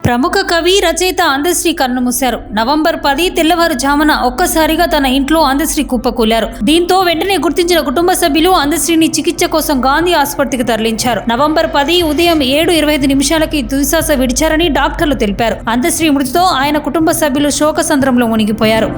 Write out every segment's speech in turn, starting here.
ప్రముఖ కవి రచయిత అందశ్రీ కన్నుమూశారు. నవంబర్ 10 తెల్లవారుజామున ఒక్కసారిగా తన ఇంట్లో అందశ్రీ కుప్పకూలారు. దీంతో వెంటనే గుర్తించిన కుటుంబ సభ్యులు అందశ్రీని చికిత్స కోసం గాంధీ ఆసుపత్రికి తరలించారు. నవంబర్ 10 ఉదయం 7:25 తుదిశ్వాస విడిచారని డాక్టర్లు తెలిపారు. అందశ్రీ మృతితో ఆయన కుటుంబ సభ్యులు శోకసంద్రంలో మునిగిపోయారు.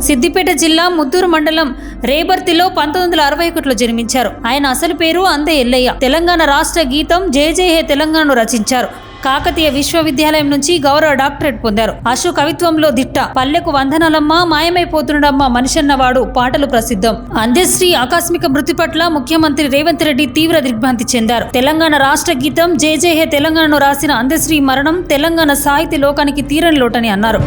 సిద్దిపేట జిల్లా ముద్దూరు మండలం రేబర్తిలో 1961లో జన్మించారు. ఆయన అసలు పేరు అందే ఎల్లయ్య. తెలంగాణ రాష్ట్ర గీతం జయ జయ హే తెలంగాణను రచించారు. కాకతీయ విశ్వవిద్యాలయం నుంచి గౌరవ డాక్టరేట్ పొందారు. అశు కవిత్వంలో దిట్ట. పల్లెకు వందనాలమ్మ, మాయమైపోతున్నడమ్మ మనిషన్నవాడు పాటలు ప్రసిద్ధం. అందశ్రీ ఆకస్మిక మృతి పట్ల ముఖ్యమంత్రి రేవంత్ రెడ్డి తీవ్ర దిగ్భ్రాంతి చెందారు. తెలంగాణ రాష్ట్ర గీతం జయ జయ హే తెలంగాణను రాసిన అందశ్రీ మరణం తెలంగాణ సాహిత్య లోకానికి తీరని లోటని అన్నారు.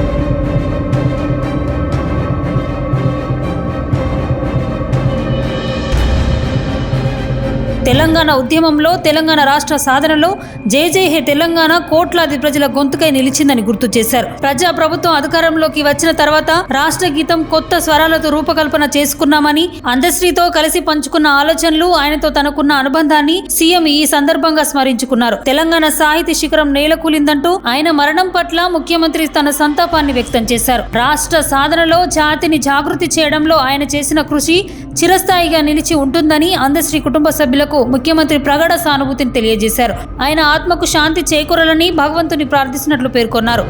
తెలంగాణ ఉద్యమంలో, తెలంగాణ రాష్ట్ర సాధనలో జై జై హే తెలంగాణ కోట్లాది ప్రజల గొంతుకై నిలిచిందని గుర్తు చేశారు. ప్రజా ప్రభుత్వం అధికారంలోకి వచ్చిన తర్వాత రాష్ట్ర గీతం కొత్త స్వరాలతో రూపకల్పన చేసుకున్నామని, అందశ్రీతో కలిసి పంచుకున్న ఆలోచనలు, ఆయనతో తనకున్న అనుబంధాన్ని సీఎం ఈ సందర్భంగా స్మరించుకున్నారు. తెలంగాణ సాహితీ శిఖరం నేలకూలిందంటూ ఆయన మరణం పట్ల ముఖ్యమంత్రి తన సంతాపాన్ని వ్యక్తం చేశారు. రాష్ట్ర సాధనలో జాతిని జాగృతి చేయడంలో ఆయన చేసిన కృషి చిరస్థాయిగా నిలిచి ఉంటుందని అందశ్రీ కుటుంబ సభ్యులకు ముఖ్యమంత్రి ప్రగాఢ సానుభూతిని తెలియజేశారు. ఆయన ఆత్మకు శాంతి చేకూరాలని భగవంతుని ప్రార్థిస్తున్నట్లు పేర్కొన్నారు.